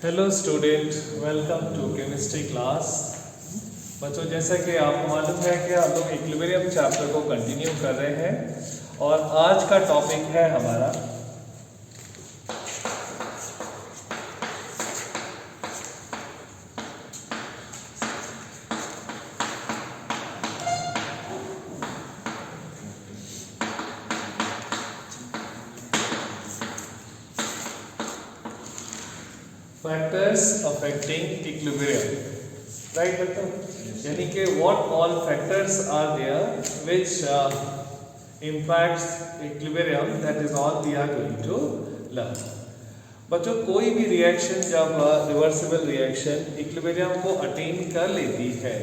Hello student, welcome to chemistry class. बच्चों, जैसा कि आपको मालूम है कि हम लोग इक्विलिब्रियम चैप्टर को कंटिन्यू कर रहे हैं और आज का टॉपिक है हमारा फैक्टर्स अफेक्टिंग इक्विलिब्रियम। राइट बच्चों, यानी कि what all factors are there which impacts equilibrium, that is all we are going to learn। बच्चों, कोई भी रिएक्शन जब रिवर्सिबल रिएक्शन इक्विलिब्रियम को अटेन कर लेती है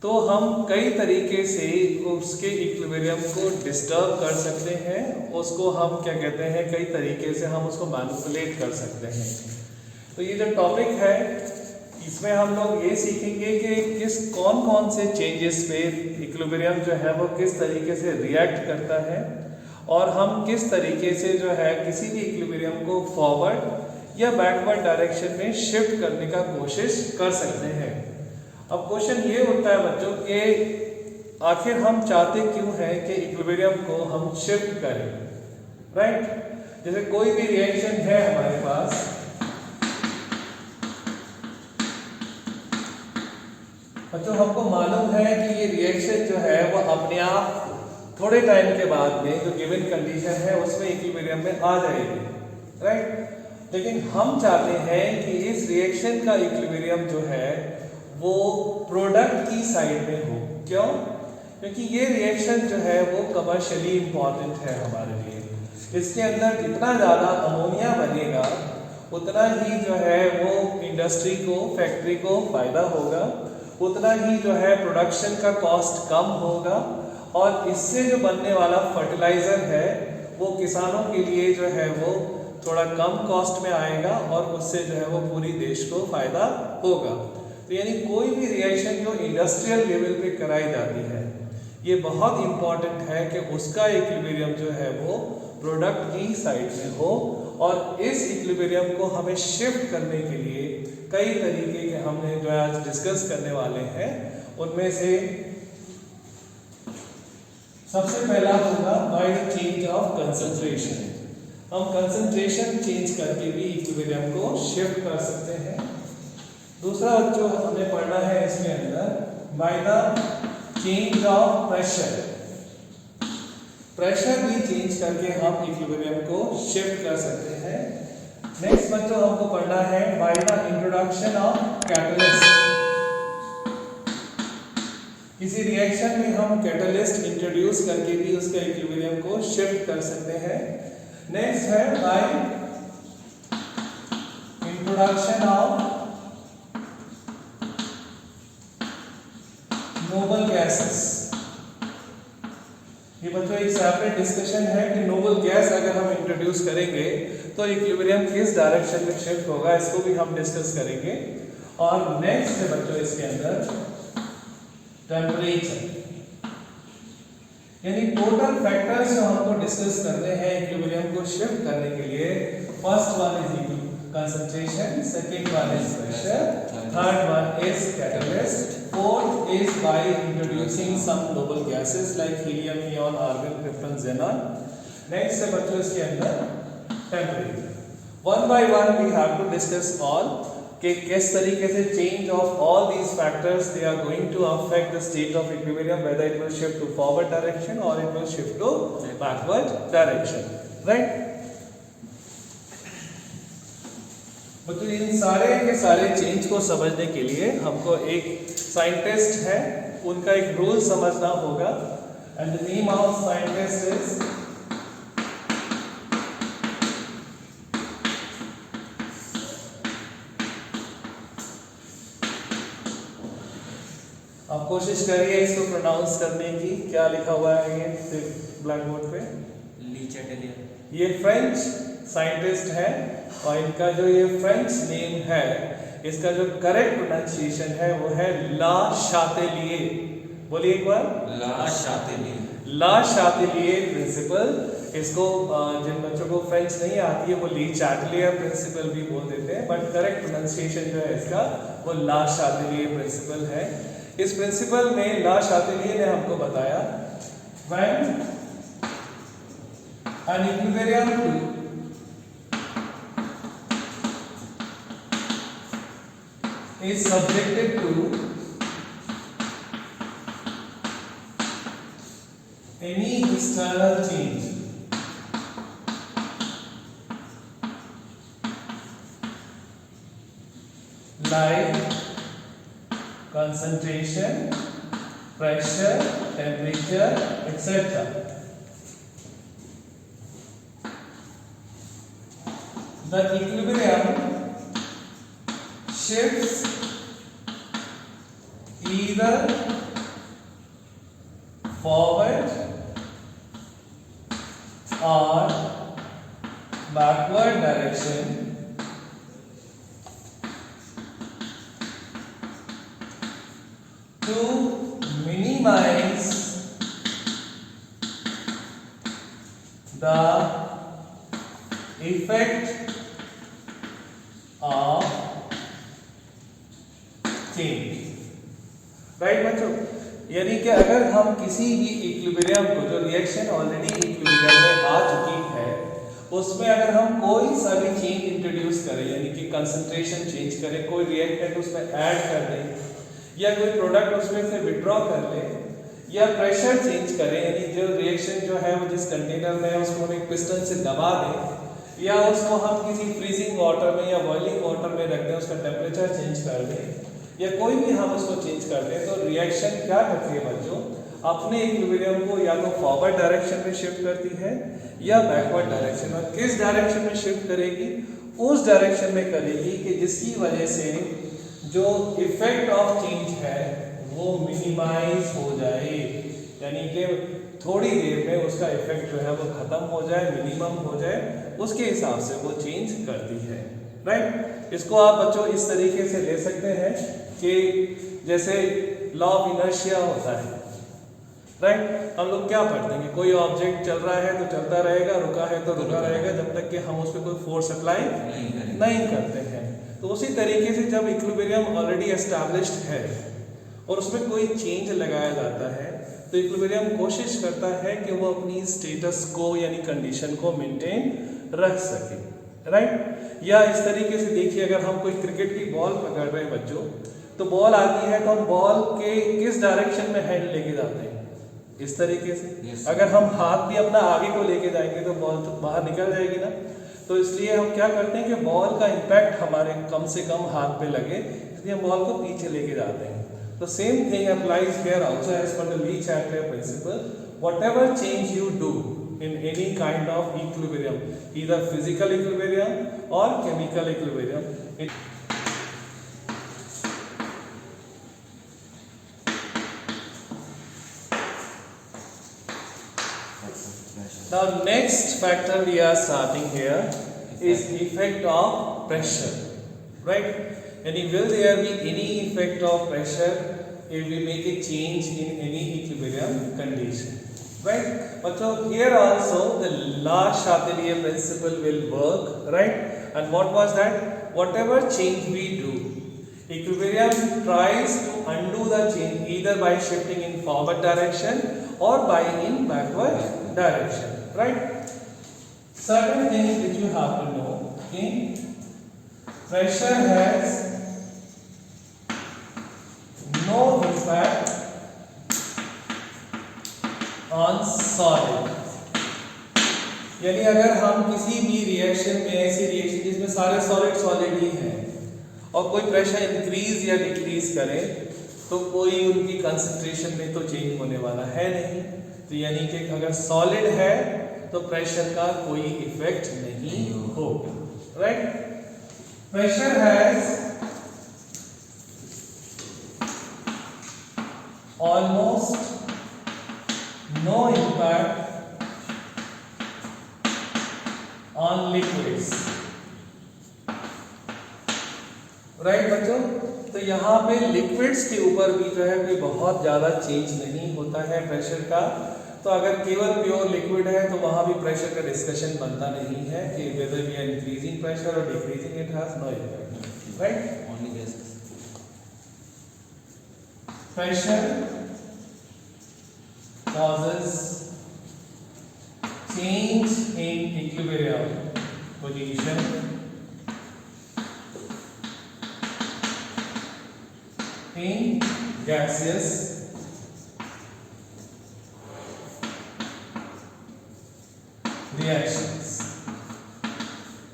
तो हम कई तरीके से उसके इक्विलिब्रियम को डिस्टर्ब कर सकते हैं। उसको हम क्या कहते हैं, कई तरीके से हम उसको मैनिपुलेट कर सकते हैं। तो ये जो टॉपिक है इसमें हम लोग ये सीखेंगे कि कौन कौन से चेंजेस पे इक्विलिब्रियम जो है वो किस तरीके से रिएक्ट करता है और हम किस तरीके से जो है किसी भी इक्विलिब्रियम को फॉरवर्ड या बैकवर्ड डायरेक्शन में शिफ्ट करने का कोशिश कर सकते हैं। अब क्वेश्चन ये उठता है बच्चों कि आखिर हम चाहते क्यों हैं कि इक्विलिब्रियम को हम शिफ्ट करें। राइट, जैसे कोई भी रिएक्शन है हमारे पास, बच्चों हमको मालूम है कि ये रिएक्शन जो है वो अपने आप थोड़े टाइम के बाद में जो गिवन कंडीशन है उसमें इक्विलिब्रियम में आ जाएगी। राइट, लेकिन हम चाहते हैं कि इस रिएक्शन का इक्विलिब्रियम जो है वो प्रोडक्ट की साइड में हो। क्यों? क्योंकि ये रिएक्शन जो है वो कमर्शियली इंपॉर्टेंट है हमारे लिए। इसके अंदर जितना ज़्यादा अमोनिया बनेगा उतना ही जो है वो इंडस्ट्री को, फैक्ट्री को फायदा होगा, उतना ही जो है प्रोडक्शन का कॉस्ट कम होगा और इससे जो बनने वाला फर्टिलाइजर है वो किसानों के लिए जो है वो थोड़ा कम कॉस्ट में आएगा और उससे जो है वो पूरी देश को फायदा होगा। तो यानी कोई भी रिएक्शन जो इंडस्ट्रियल लेवल पे कराई जाती है ये बहुत इंपॉर्टेंट है कि उसका इक्विलिब्रियम जो है वो प्रोडक्ट की साइड में हो। और इस इक्विलिब्रियम को हमें शिफ्ट करने के लिए कई तरीके के हमने जो आज डिस्कस करने वाले हैं। उनमें से सबसे पहला होगा by the change of concentration. हम कंसंट्रेशन चेंज करके भी इक्विलिब्रियम को शिफ्ट कर सकते हैं। दूसरा जो हमें पढ़ना है इसके अंदर by the change of pressure. Pressure भी चेंज करके हम इक्विलिब्रियम को शिफ्ट कर सकते हैं। नेक्स्ट बच्चों हमको पढ़ना है by the introduction of catalyst. किसी रिएक्शन में हम कैटलिस्ट इंट्रोड्यूस करके भी उसके इक्विलिब्रियम को शिफ्ट कर सकते हैं। नेक्स्ट है by introduction of noble gases. ये बच्चों एक सेपरेट डिस्कशन है कि नोबल गैस अगर हम इंट्रोड्यूस करेंगे तो इक्विलिब्रियम किस डायरेक्शन में शिफ्ट होगा, इसको भी हम डिस्कस करेंगे। और नेक्स्ट है बच्चों इसके अंदर टेम्परेचर, यानी टोटल फैक्टर्स जो हमको डिस्कस करने हैं इक्विलिब्रियम को शिफ्ट करने के लिए। First one is concentration, second one is pressure, third one is catalyst, fourth is by introducing some noble gases like helium, neon, argon, krypton, xenon। next है बच्चों इसके अंदर temperature। one by one we have to discuss all कि किस तरीके से change of all these factors they are going to affect the state of equilibrium, whether it will shift to forward direction or it will shift to backward direction। right, बच्चों इन सारे के सारे change को समझने के लिए हमको एक साइंटिस्ट है उनका एक रूल समझना होगा। And the name of scientist is, आप कोशिश करिए इसको प्रोनाउंस करने की। क्या लिखा हुआ है ये ब्लैक बोर्ड पे? ली चैटेलियर। ये फ्रेंच साइंटिस्ट है और इनका जो ये फ्रेंच नेम है इसका जो करेक्ट प्रोनाउंसिएशन है वो है ला शातेलिए। बोलिए एक बार। ला शातिलिए। ला शातिलिए प्रिंसिपल, इसको जिन बच्चों को फ्रेंच नहीं आती है वो ली चैटलियर प्रिंसिपल भी बोल देते हैं, बट करेक्ट प्रोनाउंसिएशन जो है इसका वो ला शातिलिए प्रिंसिपल है। इस प्रिंसिपल में ला शातिलिए ने हमको बताया when an equilibrium is subjected to any external change like concentration, pressure, temperature, etc. The equilibrium shifts either forward or backward direction to minimize the effect of change। Right बच्चों, यानी कि अगर हम किसी भी इक्विलिब्रियम को, जो रिएक्शन ऑलरेडी इक्विलिब्रियम में आ चुकी है, उसमें अगर हम कोई सा भी चेंज इंट्रोड्यूस करें, यानी कि कंसंट्रेशन चेंज करें, कोई रिएक्टेंट उसमें ऐड कर दें, या कोई प्रोडक्ट उसमें से विड्रॉ कर ले, या प्रेशर चेंज करें, यानी जो रिएक्शन जो है वो जिस कंटेनर में है उसको हम एक पिस्टन से दबा दें, या उसको हम किसी फ्रीजिंग वाटर में या बॉइलिंग वाटर में रख दें, उसका टेम्परेचर चेंज कर दें, या कोई भी हम उसको चेंज कर दें, तो रिएक्शन क्या करती है बच्चों, अपने इक्विलिब्रियम को या तो फॉरवर्ड डायरेक्शन में शिफ्ट करती है या बैकवर्ड डायरेक्शन में। किस डायरेक्शन में शिफ्ट करेगी? उस डायरेक्शन में करेगी कि जिसकी वजह से जो इफेक्ट ऑफ चेंज है वो मिनिमाइज हो जाए, यानी कि थोड़ी देर में उसका इफेक्ट जो है वो खत्म हो जाए, मिनिमम हो जाए, उसके हिसाब से वो चेंज करती है। राइट, इसको आप बच्चों इस तरीके से ले सकते हैं कि जैसे लॉ ऑफ इनर्शिया होता है। राइट, हम लोग क्या पढ़ते हैं कि कोई ऑब्जेक्ट चल रहा है तो चलता रहेगा, रुका है तो रुका रहेगा, जब तक कि हम उस पर कोई फोर्स अप्लाई नहीं करते हैं। तो उसी तरीके से जब इक्विलिब्रियम ऑलरेडी एस्टैब्लिश्ड है और उसमें कोई चेंज लगाया जाता है, तो इक्विलिब्रियम कोशिश करता है कि वो अपनी स्टेटस को यानी कंडीशन को मेंटेन रख सके। राइट, या इस तरीके से देखिए, अगर हम कोई क्रिकेट की बॉल पकड़ रहे हैं बच्चों, तो बॉल आती है तो हम बॉल के किस डायरेक्शन में हैंड लेके जाते हैं? इस तरीके से। yes. अगर हम हाथ भी अपना आगे को लेके जाएंगे तो बॉल तो बाहर निकल जाएगी ना। तो इसलिए हम क्या करते हैं कि बॉल का इम्पैक्ट हमारे कम से कम हाथ पे लगे, इसलिए हम बॉल को पीछे लेके जाते हैं। तो same thing applies here also as per the Le Chatelier principle. Whatever change you do in any kind of equilibrium, either physical equilibrium or chemical equilibrium, now next factor we are starting here is effect of pressure. Right, and will there be any effect of pressure if we make a change in any equilibrium condition? Right, so here also the La Chatelier principle will work. Right, and what was that? Whatever change we do, equilibrium tries to undo the change either by shifting in forward direction or by in backward direction. Right, certain things which you have to know. Okay, pressure has no impact on solid, यानी अगर हम किसी भी reaction में, ऐसी reaction जिसमें सारे solid ही हैं और कोई प्रेशर इंक्रीज या डिक्रीज करें, तो कोई उनकी कंसंट्रेशन में तो चेंज होने वाला है नहीं। तो यानी कि अगर सॉलिड है तो प्रेशर का कोई इफेक्ट नहीं होगा। Right, pressure has almost no impact on liquids. Right बच्चों, तो यहाँ पे लिक्विड्स के ऊपर भी जो है कोई बहुत ज़्यादा चेंज नहीं होता है प्रेशर का। तो अगर केवल प्योर लिक्विड है तो वहाँ भी प्रेशर का डिस्कशन बनता नहीं है कि whether we are increasing pressure और decreasing, it has no effect, right. Only gases. Pressure causes change in equilibrium position in gaseous reactions।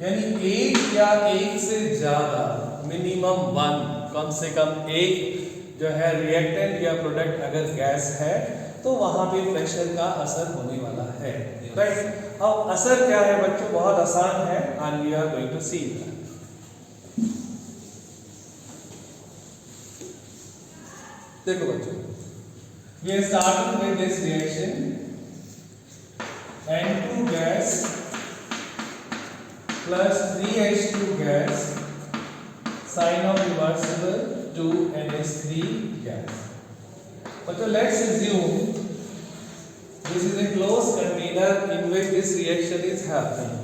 यानी एक या एक से ज्यादा, मिनिमम वन, कम से कम एक जो है रिएक्टेंट या प्रोडक्ट अगर गैस है तो वहां पे प्रेशर का असर होने वाला है, राइट। अब असर क्या है बच्चों, बहुत आसान है, and we are going to see that. देखो बच्चों, we are starting with this reaction N2 gas plus 3H2 gas, sign of reversible to NH3 gas। बच्चों let's assume this is a closed container in which this reaction is happening,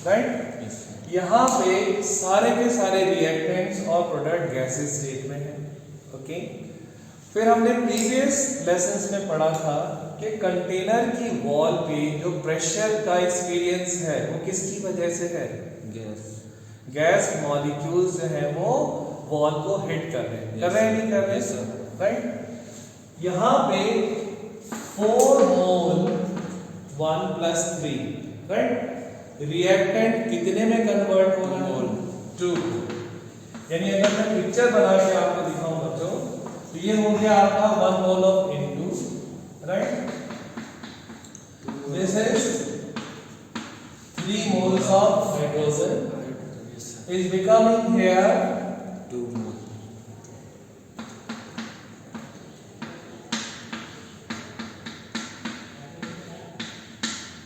right? Yes। यहाँ पे सारे के सारे reactants और product gases state में है, okay. फिर हमने प्रीवियस लेसन्स में पढ़ा था कि कंटेनर की वॉल पे जो प्रेशर का एक्सपीरियंस है वो किसकी वजह से है, गैस मॉलिक्यूल्स जो है वो वॉल को हिट कर रहे हैं, कर रहे हैं नहीं कर रहे, राइट। यहाँ पे 4 मोल 1 + 3, राइट। रिएक्टेंट कितने में कन्वर्ट हो रहा है, 2। यानी अगर मैं पिक्चर बना के आपको दिखाऊं बच्चों, तो ये हो गया आपका 1 mole of N2, right. This is 3 moles of hydrogen is becoming here 2 mole.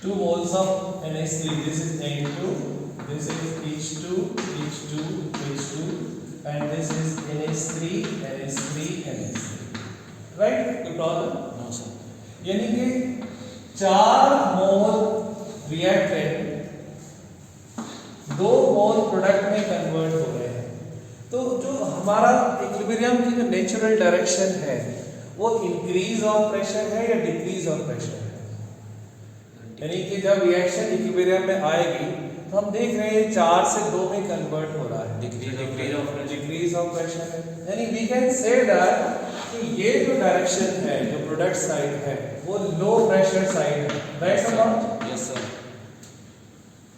2 moles of NH3, this is N2, this is H2, H2, H2, and this is NH3, NH3, NH3, right? कोई problem? No sir. यानी कि 4 mole reactant 2 mole product में convert हो रहे हैं। तो जो हमारा इक्विलिब्रियम की जो नेचुरल डायरेक्शन है वो इंक्रीज ऑफ प्रेशर है या डिक्रीज ऑफ प्रेशर है, यानी कि जब रिएक्शन इक्विलिब्रियम में आएगी तो हम देख रहे हैं 4 से 2 में कन्वर्ट हो रहा है, डिक्रीज ऑफ प्रेशर है। यानी वी कैन से दैट कि ये जो डायरेक्शन है, जो प्रोडक्ट साइड है वो लो प्रेशर साइड है, राइट और नॉट? Yes sir.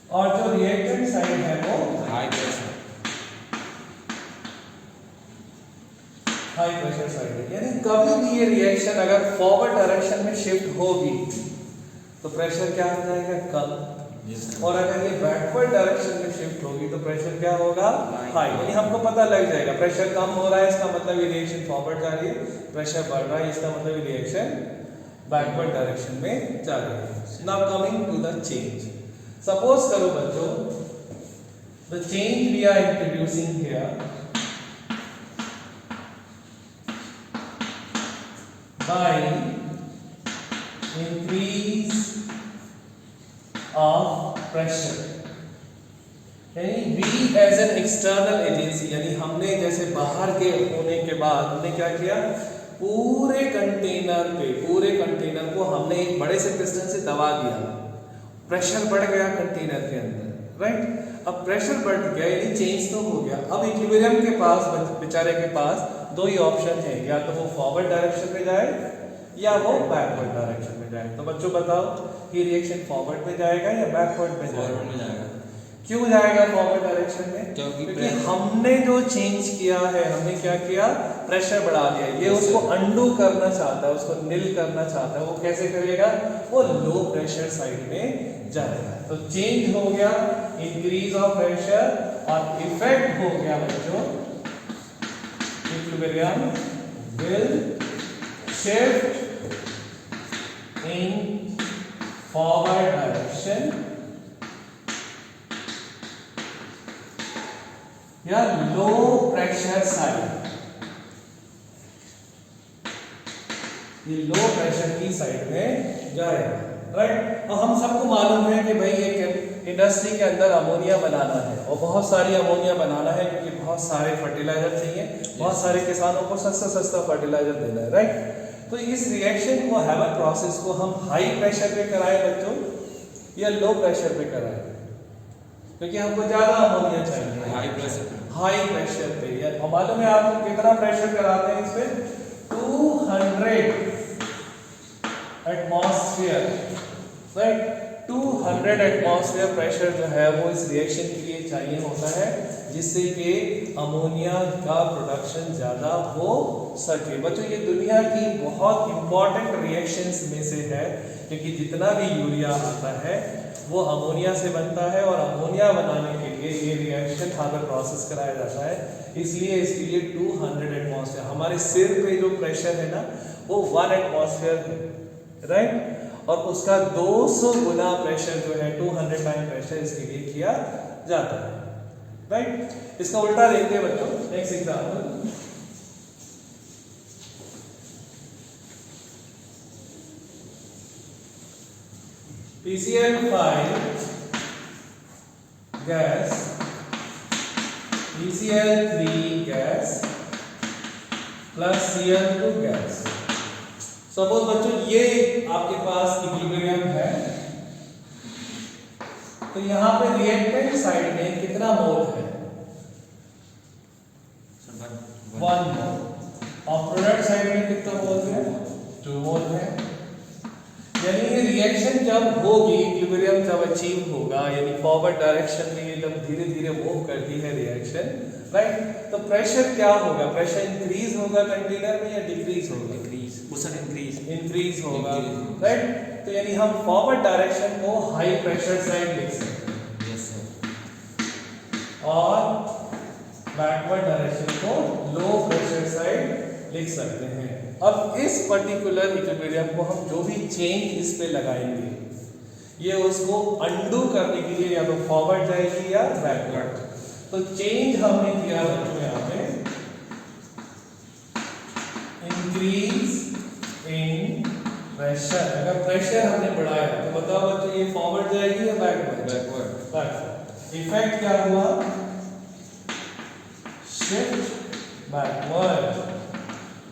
और जो रिएक्टेंट साइड है वो high pressure, high pressure side है। यानी कभी भी ये रिएक्शन अगर फॉरवर्ड डायरेक्शन में शिफ्ट होगी तो प्रेशर क्या हो जाएगा, कम। और अगर ये बैकवर्ड डायरेक्शन में शिफ्ट होगी तो प्रेशर क्या होगा, हाई। यानी हमको पता लग जाएगा प्रेशर कम हो रहा है, इसका मतलब ये रिएक्शन फॉरवर्ड जा रही है, प्रेशर बढ़ रहा है, इसका मतलब ये रिएक्शन बैकवर्ड डायरेक्शन में जा रही है। Now coming to the change, suppose करो बच्चों the change we are introducing here by increase of pressure. यानी we as an external agency, यानी हमने जैसे बाहर के होने के बाद हमने क्या किया, पूरे कंटेनर को हमने एक बड़े से पिस्टन से दबा दिया, प्रेशर बढ़ गया कंटेनर के अंदर, राइट। अब प्रेशर बढ़ गया यानी चेंज तो हो गया। अब इक्विलिब्रियम के पास, बेचारे के पास 2 ही ऑप्शन है, या तो वो फॉरवर्ड डायरेक्शन में जाए या वो बैकवर्ड डायरेक्शन में जाए। तो बच्चों बताओ कि रिएक्शन फॉरवर्ड में जाएगा या बैकवर्ड में जाएगा? क्यों जाएगा फॉरवर्ड डायरेक्शन में? क्योंकि हमने जो चेंज किया है, हमने क्या किया, प्रेशर बढ़ा दिया। ये उसको अंडू करना चाहता है, उसको निल करना चाहता है। वो कैसे करेगा, वो लो प्रेशर साइड में जाएगा। तो चेंज हो गया, इंक्रीज ऑफ प्रेशर, और इफेक्ट हो गया बच्चों equilibrium will shift in forward direction या लो प्रेशर साइड, ये लो प्रेशर की साइड में जाएगा, राइट। और हम सबको मालूम है कि भाई एक इंडस्ट्री के अंदर अमोनिया बनाना है और बहुत सारी अमोनिया बनाना है क्योंकि बहुत सारे फर्टिलाइजर चाहिए, बहुत सारे किसानों को सस्ता सस्ता फर्टिलाइजर देना है, राइट। तो इस रिएक्शन को हैमर प्रोसेस को हम हाई प्रेशर पे कराएं बच्चों या लो प्रेशर पे कराएं, क्योंकि हमको ज्यादा अमोनिया चाहिए हाई प्रेशर पे। या मालूम है आपको कितना प्रेशर कराते हैं इस पे? 200 एटमॉस्फेयर, राइट। 200 एटमॉस्फेयर प्रेशर जो है वो इस रिएक्शन के लिए चाहिए होता है, जिससे कि अमोनिया का प्रोडक्शन ज़्यादा हो सके। बच्चों ये दुनिया की बहुत इंपॉर्टेंट रिएक्शंस में से है, क्योंकि जितना भी यूरिया आता है वो अमोनिया से बनता है और अमोनिया बनाने के लिए ये रिएक्शन हैमर प्रोसेस कराया जाता है। इसलिए इसके लिए 200 एटमॉस्फेयर, हमारे सिर पे जो प्रेशर है ना वो 1 एटमॉस्फेयर है, राइट। और उसका 200 गुना प्रेशर जो है 200 टाइम प्रेशर इसके लिए किया जाता है, राइट। इसका उल्टा देखते हैं बच्चों, next example. PCl5 gas, PCl3 gas plus Cl2 gas. Suppose बच्चों ये आपके पास इक्विलिब्रियम है, तो यहां पे रिएक्टेंट साइड में कितना मोल है? 1 मोल। और प्रोडक्ट साइड में कितना मोल है? 2 मोल है। यानी ये रिएक्शन जब होगी, इक्विलिब्रियम जब अचीव होगा, यानी फॉरवर्ड डायरेक्शन में ये जब धीरे धीरे मूव करती है रिएक्शन, राइट, तो प्रेशर क्या होगा? प्रेशर इंक्रीज होगा कंटेनर में या डिक्रीज होगा? इंक्रीज होगा, राइट। तो यानी हम फॉरवर्ड डायरेक्शन को हाई प्रेशर साइड लिख सकते हैं, यस सर, और बैकवर्ड डायरेक्शन को लो प्रेशर साइड लिख सकते हैं। अब इस पर्टिकुलर इक्विलिब्रियम को हम जो भी चेंज इस पे लगाएंगे, ये उसको अंडू करने के लिए या तो फॉरवर्ड जाएगी या बैकवर्ड। तो चेंज हमने किया बच्चों यहाँ पे इंक्रीज इन प्रेशर। अगर प्रेशर हमने बढ़ाया तो बताओ बच्चों ये फॉरवर्ड जाएगी या बैकवर्ड? बैकवर्ड। इफेक्ट क्या हुआ? शिफ्ट बैकवर्ड,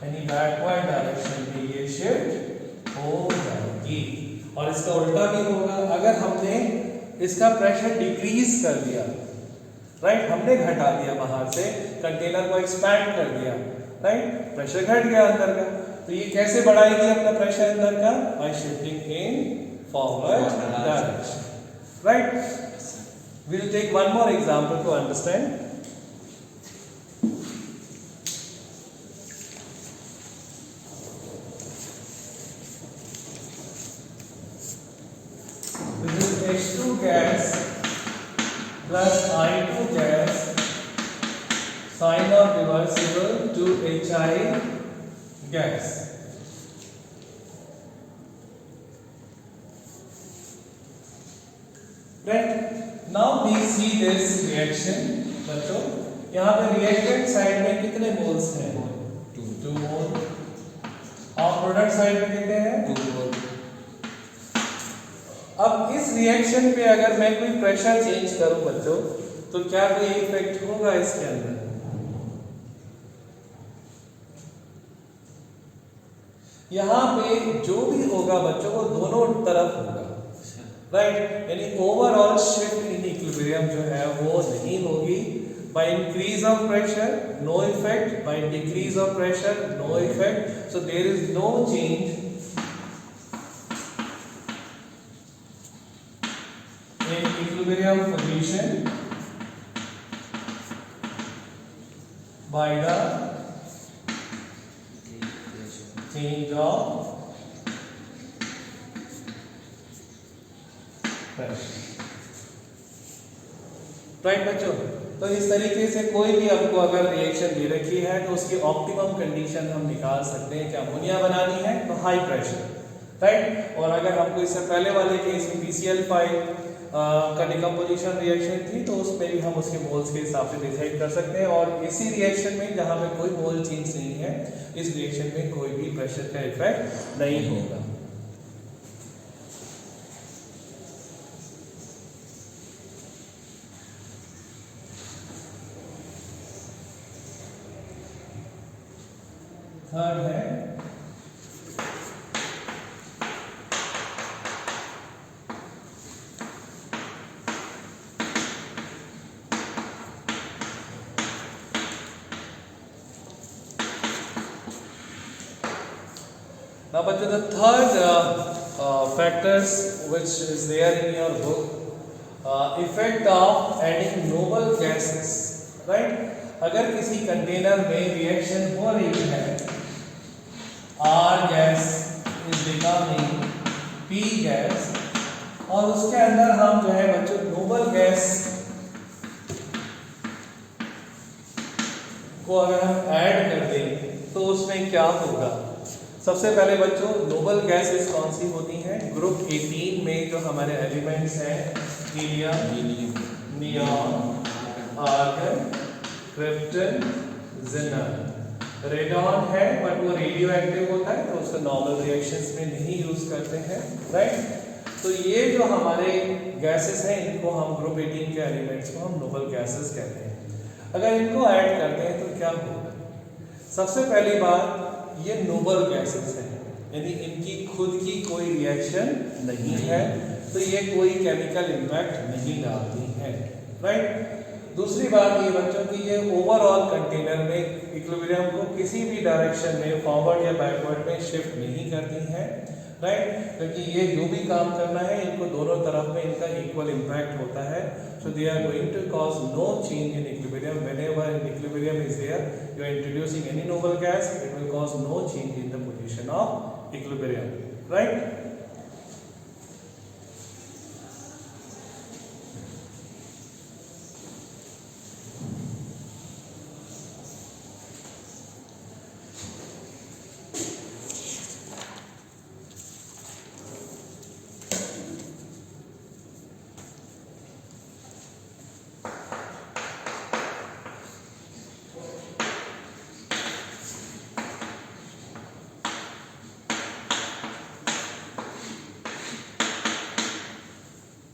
यानी बैकवर्ड डायरेक्शन में ये शिफ्ट हो जाएगी। और इसका उल्टा भी होगा, अगर हमने इसका प्रेशर डिक्रीज कर दिया, राइट, हमने घटा दिया, बाहर से कंटेनर को एक्सपैंड कर दिया, राइट, प्रेशर घट गया अंदर का, तो ये कैसे बढ़ाएगी अपना प्रेशर अंदर का? By shifting in forward direction, right. We will take one more example to understand. H2 gas plus I2 gas, sign of reversible to HI gas. Right? Now we see this reaction. बच्चों यहाँ पे reactant side में कितने moles हैं? 2 मोल। और product side में कितने हैं? 2 मोल। अब इस रिएक्शन पे अगर मैं कोई प्रेशर चेंज करूं बच्चों, तो क्या कोई इफेक्ट होगा इसके अंदर? यहां पे जो भी होगा बच्चों वो दोनों तरफ होगा, राइट। यानी ओवरऑल शिफ्ट इन इक्विलिब्रियम जो है वो नहीं होगी। By increase of pressure no effect, by decrease of pressure no effect, so there is no change in equilibrium position by the change of pressure, right बच्चों। तो इस तरीके से कोई भी हमको अगर रिएक्शन दे रखी है तो उसकी ऑप्टिमम कंडीशन हम निकाल सकते हैं। क्या अमोनिया बनानी है तो हाई प्रेशर, राइट। और अगर हमको इससे पहले वाले केस में PCl5 का डिकम्पोजिशन रिएक्शन थी तो उसमें भी हम उसके मोल्स के हिसाब से डिसाइड कर सकते हैं। और इसी रिएक्शन में जहाँ पे कोई मोल चेंज नहीं है, इस रिएक्शन में कोई भी प्रेशर का इफेक्ट नहीं होगा। थर्ड है now but the third factors which is there in your book, effect of adding noble gases, right। अगर किसी कंटेनर में रिएक्शन हो रही है, R gas is becoming P gas, और उसके अंदर हम जो है बच्चों नोबल गैस को अगर हम ऐड कर दें तो उसमें क्या होगा। सबसे पहले बच्चों नोबल गैसेस कौन सी होती हैं? ग्रुप 18 में जो हमारे एलिमेंट्स हैं helium, neon, argon, krypton, xenon. Radon है बट वो रेडियो एक्टिव होता है तो उसको नॉर्मल रिएक्शंस में नहीं यूज करते हैं, राइट। तो ये जो हमारे गैसेस हैं इनको हम ग्रुप 18 के एलिमेंट्स को हम नोबल गैसेस कहते हैं। अगर इनको ऐड करते हैं तो क्या होगा? सबसे पहली बात ये नोबल गैसेस हैं, यानी इनकी खुद की कोई रिएक्शन नहीं है तो ये कोई केमिकल इम्पैक्ट नहीं डालती है, राइट। दूसरी बात ये बच्चों की ये ओवरऑल कंटेनर में इक्विलिब्रियम को किसी भी डायरेक्शन में फॉरवर्ड या बैकवर्ड में शिफ्ट नहीं करती हैं, राइट। क्योंकि ये जो भी काम करना है इनको दोनों तरफ में इनका इक्वल इम्पैक्ट होता है। So they are going to cause no change in equilibrium. Whenever equilibrium is there you are introducing any noble gas, it will cause no change in the position of equilibrium, right.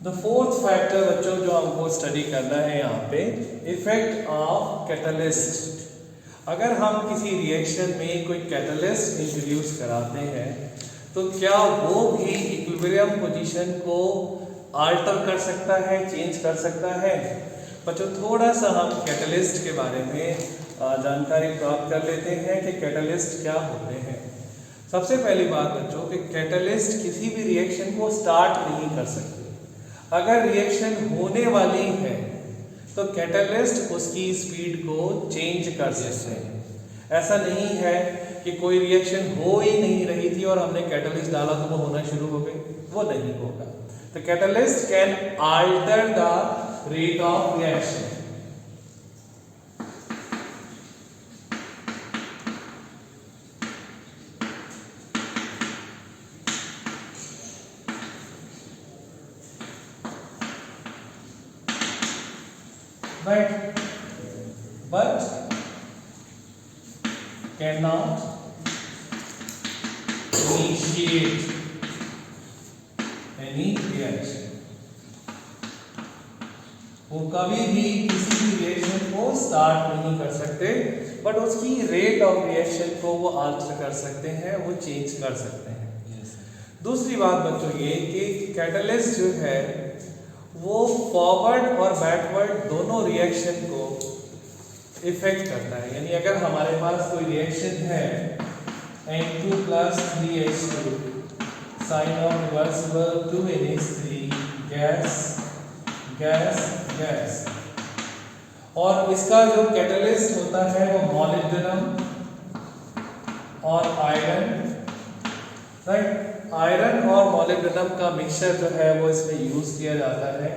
The fourth factor बच्चों जो हमको study करना है यहाँ पे, effect of catalyst. अगर हम किसी रिएक्शन में कोई कैटलिस्ट इंट्रोड्यूस कराते हैं तो क्या वो भी इक्विलिब्रियम पोजीशन को आल्टर कर सकता है, चेंज कर सकता है? बच्चों थोड़ा सा हम कैटलिस्ट के बारे में जानकारी प्राप्त कर लेते हैं कि कैटलिस्ट क्या होते हैं। सबसे पहली बात बच्चों कि कैटलिस्ट किसी भी रिएक्शन को स्टार्ट नहीं कर सकते। अगर रिएक्शन होने वाली है तो कैटलिस्ट उसकी स्पीड को चेंज कर सकते हैं। ऐसा नहीं है कि कोई रिएक्शन हो ही नहीं रही थी और हमने कैटलिस्ट डाला तो वो होना शुरू हो गई, वो नहीं होगा। तो catalyst can alter the rate of reaction. Right, but cannot initiate any reaction। वो कभी भी किसी भी रिएक्शन को स्टार्ट नहीं कर सकते, बट उसकी रेट ऑफ रिएक्शन को वो आल्टर कर सकते हैं, वो चेंज कर सकते हैं। दूसरी बात बच्चों ये कि कैटलिस्ट जो है वो फॉरवर्ड और बैकवर्ड दोनों रिएक्शन को इफेक्ट करता है। यानी अगर हमारे पास कोई रिएक्शन है N2 + 3H2 sign of reversible 2NH3 gas gas gas, और इसका जो कैटलिस्ट होता है वो मॉलिब्डेनम और आयरन, राइट। आयरन और मॉलिब्डेनम का मिक्सचर जो है वो इसमें यूज किया जाता है,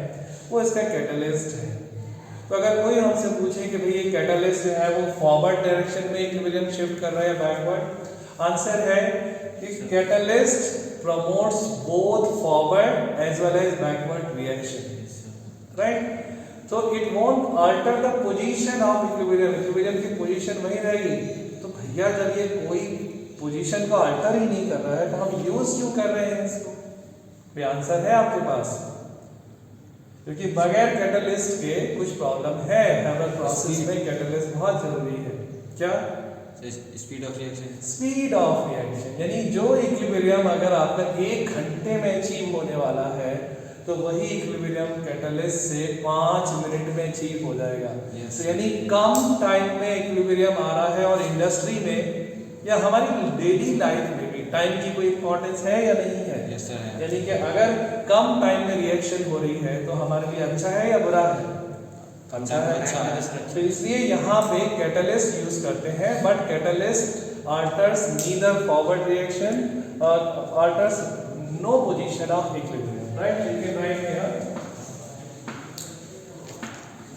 वो इसका कैटलिस्ट है। तो अगर कोई हमसे पूछे कि भाई ये कैटलिस्ट जो है वो फॉरवर्ड डायरेक्शन में इक्विलिब्रियम शिफ्ट कर रहा है या बैकवर्ड, आंसर है कि catalyst promotes both forward as well as backward reaction, right? So it won't alter the position of equilibrium. Equilibrium की पोजीशन वही रहेगी. तो भैया जब ये कोई पोजीशन को अल्टर ही नहीं कर रहा है तो हम यूज क्यों कर रहे हैं इसको? ये आंसर है आपके पास. क्योंकि बगैर कैटलिस्ट के कुछ प्रॉब्लम है. हर प्रोसेस में कैटलिस्ट बहुत जरूरी है. क्या? Speed of reaction. Speed of reaction यानी जो इक्विलिब्रियम अगर आपका 1 घंटे में अचीव होने वाला है तो वही इक्विलिब्रियम कैटलिस्ट से 5 मिनट में अचीव हो जाएगा. तो यानी कम टाइम में इक्विलिब्रियम आ रहा है. और इंडस्ट्री में या हमारी डेली लाइफ में भी टाइम की कोई इंपॉर्टेंस है या नहीं है? यस सर है. यानी कि अगर कम टाइम में रिएक्शन हो रही है तो हमारे लिए अच्छा है या बुरा है? अच्छा है. तो इसलिए यहाँ पे कैटलिस्ट यूज करते हैं. But catalyst alters neither forward reaction or alters no position of equilibrium, right? You can write here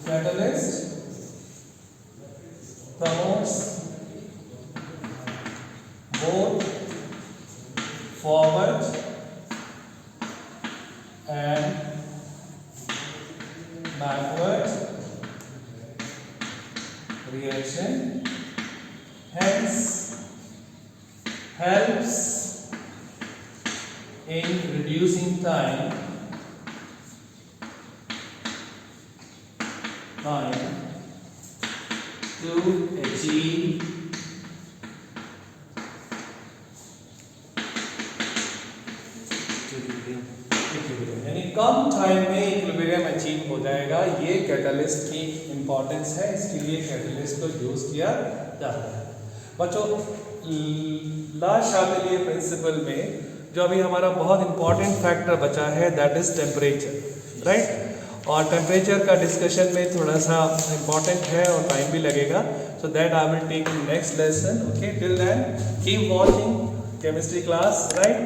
catalyst promotes both forward and backward reaction, hence helps in reducing time to achieve equilibrium. यानी कम time में equilibrium achieve हो जाएगा. ये catalyst की importance है. इसके लिए catalyst को यूज किया जाता है. बच्चों ला शामिलिये प्रिंसिपल में जो अभी हमारा बहुत इंपॉर्टेंट फैक्टर बचा है दैट इज टेम्परेचर, राइट? और टेम्परेचर का डिस्कशन में थोड़ा सा इंपॉर्टेंट है और टाइम भी लगेगा. So that I will take in next lesson. Okay, till then keep watching chemistry class, right?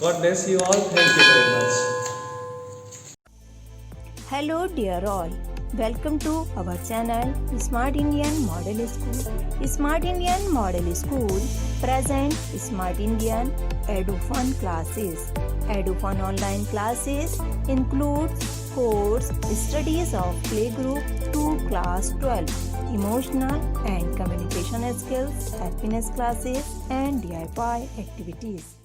God bless you all. Thank you very much. Hello dear all. Welcome to our channel Smart Indian Model School. Smart Indian Model School present Smart Indian EduFun classes. EduFun online classes includes course studies of playgroup to class 12, emotional and communication skills, happiness classes and DIY activities.